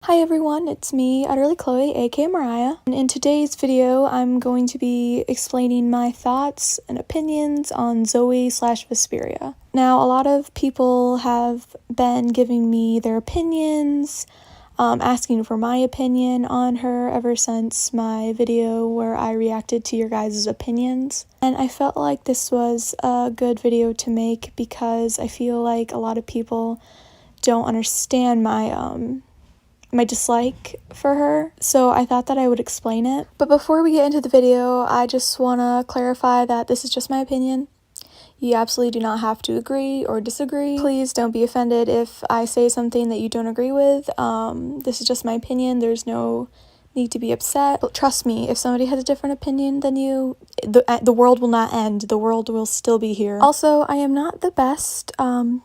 Hi everyone, it's me, Utterly Chloe, aka Mariah, and in today's video I'm going to be explaining my thoughts and opinions on Zoe/Vesperia. Now, a lot of people have been giving me their opinions, asking for my opinion on her ever since my video where I reacted to your guys' opinions. And I felt like this was a good video to make because I feel like a lot of people don't understand my dislike for her, so I thought that I would explain it. But before we get into the video, I just want to clarify that this is just my opinion. You absolutely do not have to agree or disagree. Please don't be offended if I say something that you don't agree with. This is just my opinion. There's no need to be upset. But trust me, if somebody has a different opinion than you, the world will not end. The world will still be here. Also, I am not the best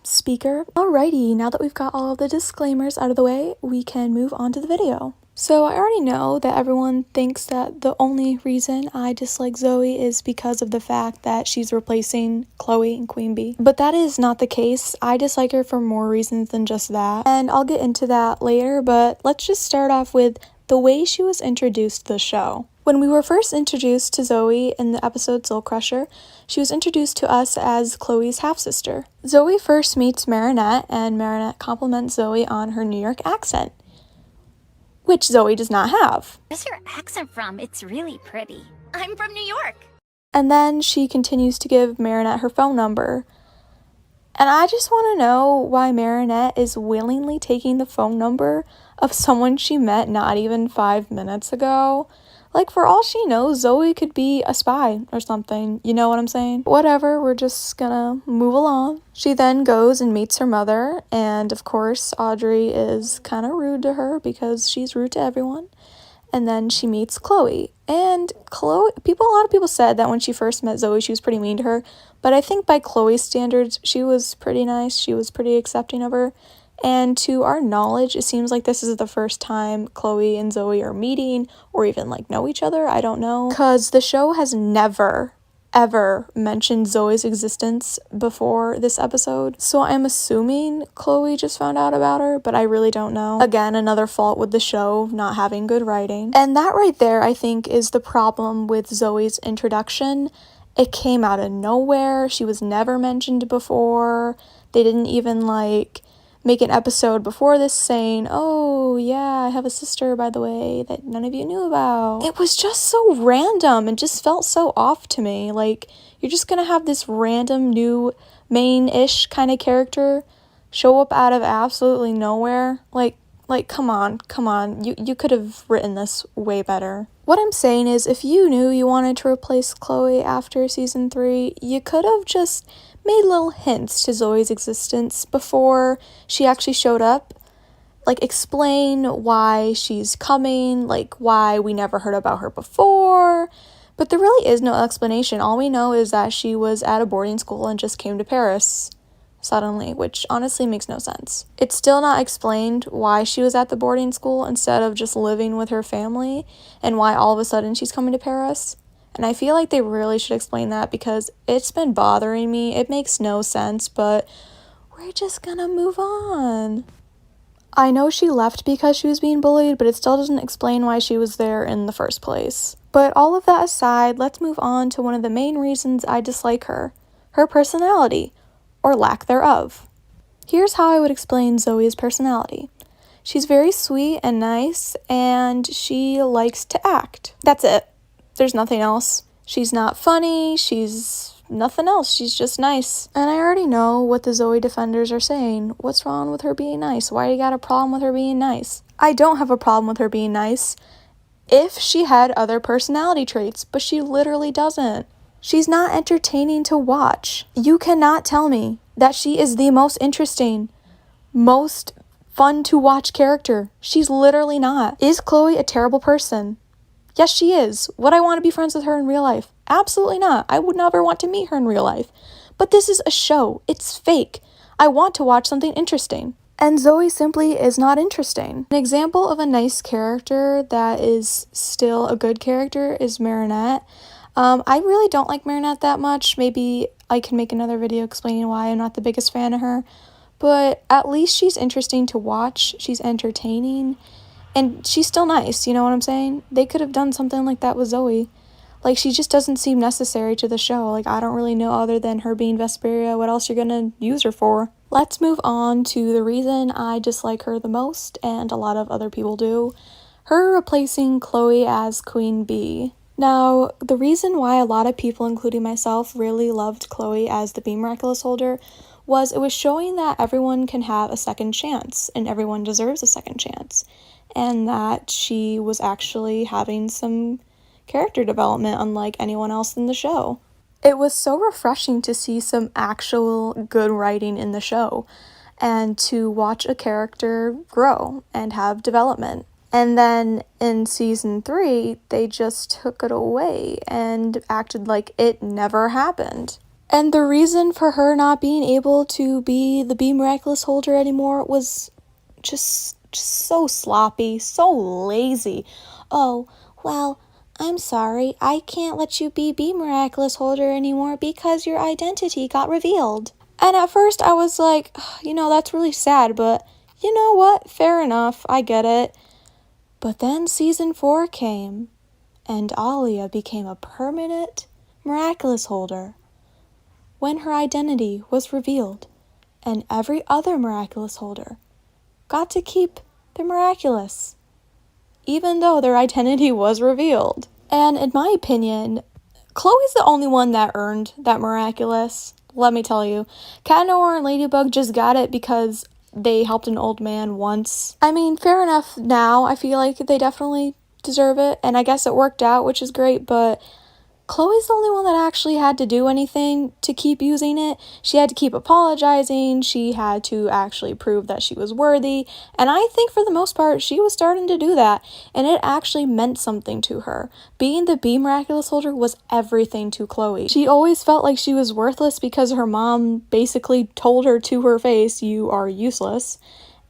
speaker. Alrighty, now that we've got all of the disclaimers out of the way, we can move on to the video. So I already know that everyone thinks that the only reason I dislike Zoe is because of the fact that she's replacing Chloe in Queen Bee. But that is not the case. I dislike her for more reasons than just that. And I'll get into that later, but let's just start off with the way she was introduced to the show. When we were first introduced to Zoe in the episode Soul Crusher, she was introduced to us as Chloe's half-sister. Zoe first meets Marinette, and Marinette compliments Zoe on her New York accent, which Zoe does not have. Where's your accent from? It's really pretty. I'm from New York. And then she continues to give Marinette her phone number. And I just want to know why Marinette is willingly taking the phone number of someone she met not even 5 minutes ago. Like, for all she knows, Zoe could be a spy or something. You know what I'm saying? Whatever, we're just gonna move along. She then goes and meets her mother, and of course, Audrey is kind of rude to her because she's rude to everyone. And then she meets Chloe. And a lot of people said that when she first met Zoe, she was pretty mean to her. But I think by Chloe's standards, she was pretty nice. She was pretty accepting of her. And to our knowledge, it seems like this is the first time Chloe and Zoe are meeting or even like know each other. I don't know. Because the show has never, ever mentioned Zoe's existence before this episode. So I'm assuming Chloe just found out about her, but I really don't know. Again, another fault with the show not having good writing. And that right there, I think, is the problem with Zoe's introduction. It came out of nowhere. She was never mentioned before. They didn't even make an episode before this saying, oh yeah, I have a sister, by the way, that none of you knew about. It was just so random and just felt so off to me. Like, you're just gonna have this random new main-ish kind of character show up out of absolutely nowhere. Like come on. You could have written this way better. What I'm saying is, if you knew you wanted to replace Chloe after season 3, you could have just made little hints to Zoe's existence before she actually showed up. Like, explain why she's coming, like why we never heard about her before. But there really is no explanation. All we know is that she was at a boarding school and just came to Paris suddenly, which honestly makes no sense. It's still not explained why she was at the boarding school instead of just living with her family, and why all of a sudden she's coming to Paris. And I feel like they really should explain that because it's been bothering me. It makes no sense, but we're just gonna move on. I know she left because she was being bullied, but it still doesn't explain why she was there in the first place. But all of that aside, let's move on to one of the main reasons I dislike her. Her personality, or lack thereof. Here's how I would explain Zoe's personality. She's very sweet and nice, and she likes to act. That's it. There's nothing else. She's not funny, she's nothing else, she's just nice. And I already know what the Zoe defenders are saying. What's wrong with her being nice? Why do you got a problem with her being nice? I don't have a problem with her being nice if she had other personality traits, but she literally doesn't. She's not entertaining to watch. You cannot tell me that she is the most interesting, most fun to watch character. She's literally not. Is Chloe a terrible person? Yes, she is. Would I want to be friends with her in real life? Absolutely not. I would never want to meet her in real life. But this is a show. It's fake. I want to watch something interesting. And Zoe simply is not interesting. An example of a nice character that is still a good character is Marinette. I really don't like Marinette that much. Maybe I can make another video explaining why I'm not the biggest fan of her. But at least she's interesting to watch. She's entertaining. And she's still nice, you know what I'm saying? They could have done something like that with Zoe. Like, she just doesn't seem necessary to the show. Like, I don't really know, other than her being Vesperia, what else you're gonna use her for. Let's move on to the reason I dislike her the most, and a lot of other people do. Her replacing Chloe as Queen Bee. Now, the reason why a lot of people, including myself, really loved Chloe as the Bee Miraculous holder was it was showing that everyone can have a second chance, and everyone deserves a second chance, and that she was actually having some character development unlike anyone else in the show. It was so refreshing to see some actual good writing in the show, and to watch a character grow and have development. And then in season 3, they just took it away and acted like it never happened. And the reason for her not being able to be the Bee Miraculous holder anymore was just so sloppy, so lazy. Oh, well, I'm sorry, I can't let you be Bee Miraculous holder anymore because your identity got revealed. And at first I was like, that's really sad, but you know what? Fair enough, I get it. But then season 4 came, and Alia became a permanent Miraculous holder when her identity was revealed, and every other Miraculous holder got to keep the Miraculous, even though their identity was revealed. And in my opinion, Chloe's the only one that earned that Miraculous. Let me tell you, Cat Noir and Ladybug just got it because they helped an old man once. I mean, fair enough now. I feel like they definitely deserve it, and I guess it worked out, which is great, but Chloe's the only one that actually had to do anything to keep using it. She had to keep apologizing, she had to actually prove that she was worthy, and I think for the most part, she was starting to do that, and it actually meant something to her. Being the Bee Miraculous holder was everything to Chloe. She always felt like she was worthless because her mom basically told her to her face, "You are useless,"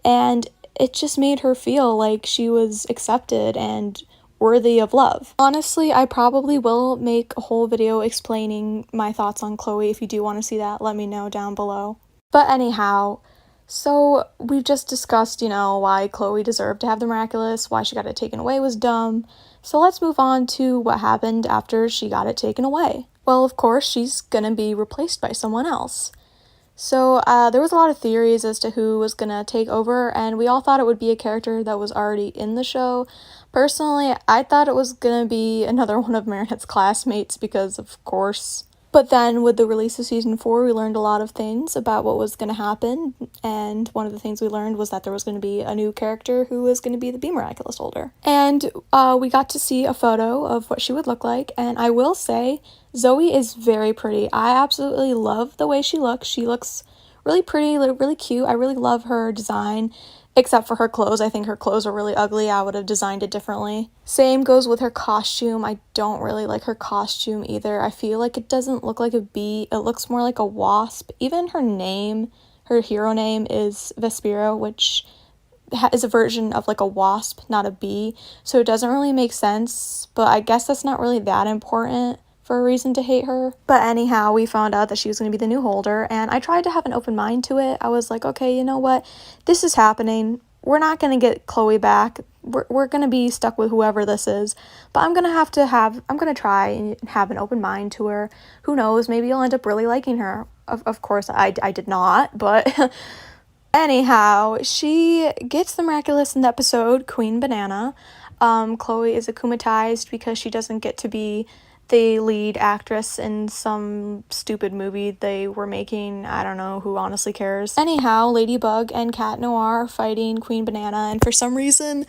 and it just made her feel like she was accepted and worthy of love. Honestly, I probably will make a whole video explaining my thoughts on Chloe. If you do want to see that, let me know down below. But anyhow, so we've just discussed, why Chloe deserved to have the Miraculous, why she got it taken away was dumb. So let's move on to what happened after she got it taken away. Well, of course, she's gonna be replaced by someone else. So there was a lot of theories as to who was gonna take over, and we all thought it would be a character that was already in the show. Personally, I thought it was gonna be another one of Marinette's classmates because, of course. But then with the release of season 4, we learned a lot of things about what was gonna happen, and one of the things we learned was that there was gonna be a new character who was gonna be the Bee Miraculous holder. And we got to see a photo of what she would look like, and I will say, Zoe is very pretty. I absolutely love the way she looks. She looks really pretty, really cute. I really love her design, except for her clothes. I think her clothes are really ugly. I would have designed it differently. Same goes with her costume. I don't really like her costume either. I feel like it doesn't look like a bee. It looks more like a wasp. Even her name, her hero name is Vesperia, which is a version of like a wasp, not a bee. So it doesn't really make sense, but I guess that's not really that important for a reason to hate her. But anyhow, we found out that she was going to be the new holder, and I tried to have an open mind to it. I was like, okay, you know what? This is happening. We're not going to get Chloe back. We're going to be stuck with whoever this is. But I'm going to try and have an open mind to her. Who knows? Maybe you'll end up really liking her. Of course, I did not, but anyhow, she gets the Miraculous in the episode Queen Banana. Chloe is akumatized because she doesn't get to be the lead actress in some stupid movie they were making. I don't know, who honestly cares. Anyhow, Ladybug and Cat Noir are fighting Queen Banana, and for some reason,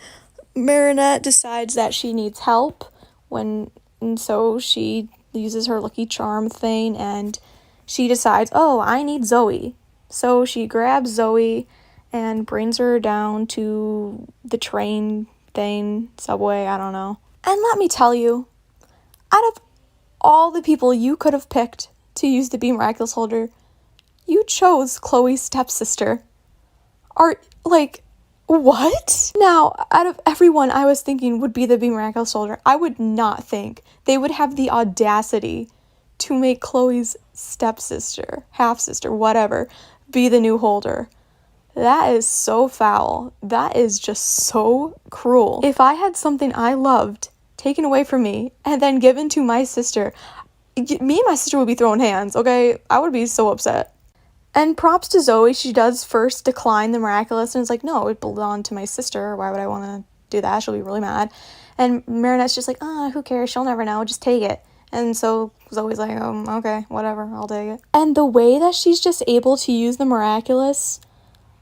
Marinette decides that she needs help, and so she uses her Lucky Charm thing, and she decides, oh, I need Zoe. So she grabs Zoe and brings her down to the train thing, subway, I don't know. And let me tell you, out of all the people you could have picked to use the Bee Miraculous holder, you chose Chloe's stepsister. What? Now, out of everyone I was thinking would be the Bee Miraculous holder, I would not think they would have the audacity to make Chloe's stepsister, half-sister, whatever, be the new holder. That is so foul. That is just so cruel. If I had something I loved taken away from me and then given to my sister, me and my sister would be throwing hands, okay? I would be so upset. And props to Zoe, she does first decline the miraculous and is like, no, it belonged to my sister. Why would I want to do that? She'll be really mad. And Marinette's just like, who cares? She'll never know. Just take it. And so Zoe's like, okay, whatever, I'll take it. And the way that she's just able to use the miraculous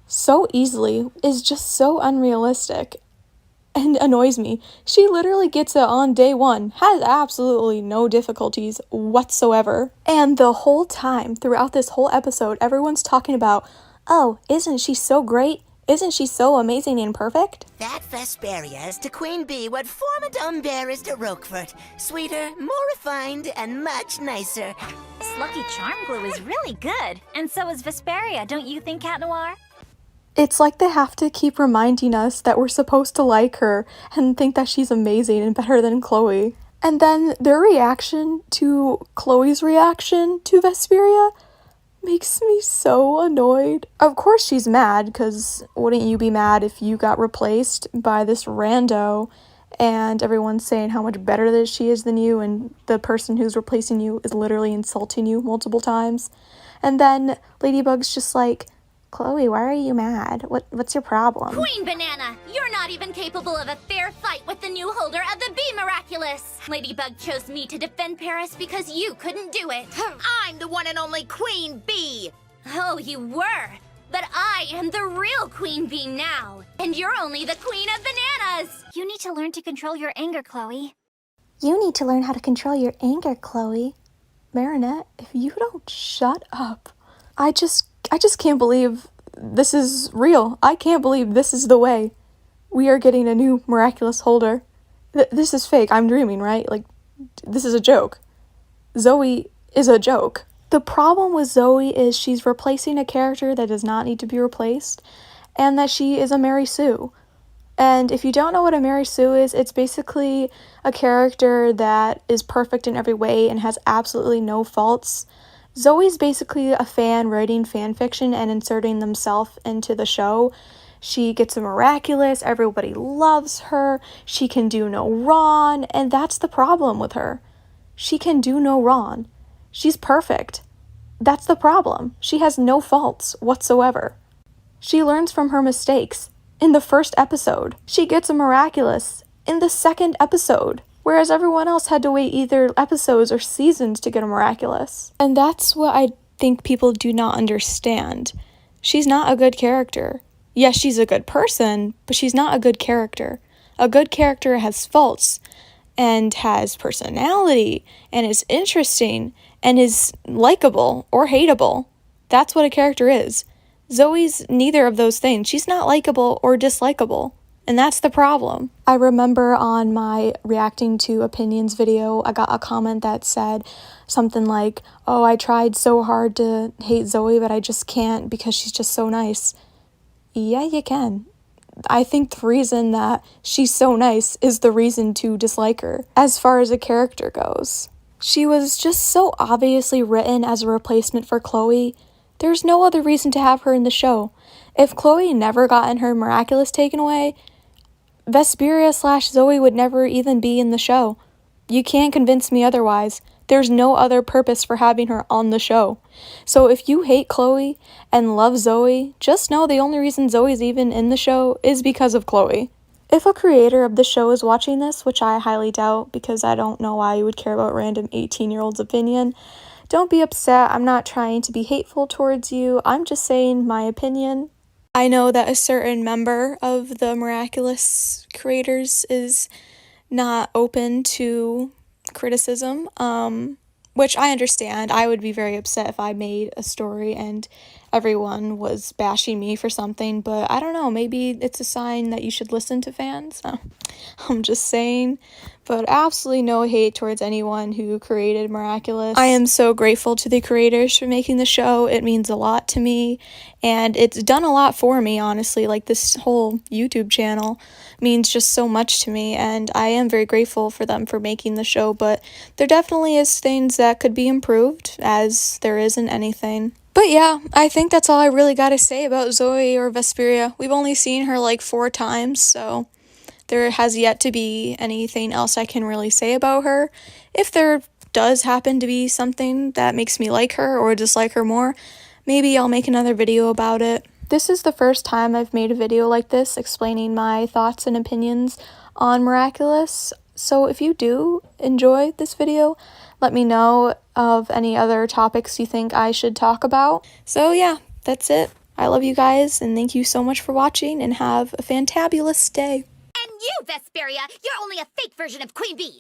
so easily is just so unrealistic and annoys me. She literally gets it on day one, has absolutely no difficulties whatsoever. And the whole time, throughout this whole episode, everyone's talking about, oh, isn't she so great? Isn't she so amazing and perfect? That Vesperia is to Queen Bee what Formidum Bear is to Roquefort. Sweeter, more refined, and much nicer. This Lucky Charm glue is really good. And so is Vesperia, don't you think, Cat Noir? It's like they have to keep reminding us that we're supposed to like her and think that she's amazing and better than Chloe. And then their reaction to Chloe's reaction to Vesperia makes me so annoyed. Of course she's mad, because wouldn't you be mad if you got replaced by this rando and everyone's saying how much better that she is than you and the person who's replacing you is literally insulting you multiple times? And then Ladybug's just like, Chloe, why are you mad? What's your problem? Queen Banana, you're not even capable of a fair fight with the new holder of the Bee Miraculous. Ladybug chose me to defend Paris because you couldn't do it. I'm the one and only Queen Bee! Oh, you were. But I am the real Queen Bee now. And you're only the Queen of Bananas. You need to learn to control your anger, Chloe. You need to learn how to control your anger, Chloe. Marinette, if you don't shut up. I just can't believe this is real. I can't believe this is the way we are getting a new miraculous holder. This is fake. I'm dreaming, right? Like, this is a joke. Zoe is a joke. The problem with Zoe is she's replacing a character that does not need to be replaced, and that she is a Mary Sue. And if you don't know what a Mary Sue is, it's basically a character that is perfect in every way and has absolutely no faults. Zoe's basically a fan writing fan fiction and inserting themselves into the show. She gets a miraculous, everybody loves her, she can do no wrong, and that's the problem with her. She can do no wrong. She's perfect. That's the problem. She has no faults whatsoever. She learns from her mistakes in the first episode. She gets a miraculous in the second episode, whereas everyone else had to wait either episodes or seasons to get a miraculous. And that's what I think people do not understand. She's not a good character. Yes, she's a good person, but she's not a good character. A good character has faults and has personality and is interesting and is likable or hateable. That's what a character is. Zoe's neither of those things. She's not likable or dislikable. And that's the problem. I remember on my reacting to opinions video, I got a comment that said something like, oh, I tried so hard to hate Zoe, but I just can't because she's just so nice. Yeah, you can. I think the reason that she's so nice is the reason to dislike her, as far as a character goes. She was just so obviously written as a replacement for Chloe. There's no other reason to have her in the show. If Chloe never gotten her miraculous taken away, Vesperia/Zoe would never even be in the show. You can't convince me otherwise. There's no other purpose for having her on the show. So if you hate Chloe and love Zoe, just know the only reason Zoe's even in the show is because of Chloe. If a creator of the show is watching this, which I highly doubt because I don't know why you would care about random 18-year-old's opinion, don't be upset. I'm not trying to be hateful towards you. I'm just saying my opinion. I know that a certain member of the Miraculous creators is not open to criticism, which I understand. I would be very upset if I made a story and everyone was bashing me for something, but I don't know, maybe it's a sign that you should listen to fans. I'm just saying, but absolutely no hate towards anyone who created Miraculous. I am so grateful to the creators for making the show. It means a lot to me, and it's done a lot for me, honestly. Like, this whole YouTube channel means just so much to me, and I am very grateful for them for making the show, but there definitely is things that could be improved, as there isn't anything. But yeah, I think that's all I really gotta say about Zoe or Vesperia. We've only seen her like 4 times, so there has yet to be anything else I can really say about her. If there does happen to be something that makes me like her or dislike her more, maybe I'll make another video about it. This is the first time I've made a video like this explaining my thoughts and opinions on Miraculous. So if you do enjoy this video, let me know of any other topics you think I should talk about. So yeah, that's it. I love you guys and thank you so much for watching and have a fantabulous day. And you, Vesperia, you're only a fake version of Queen Bee.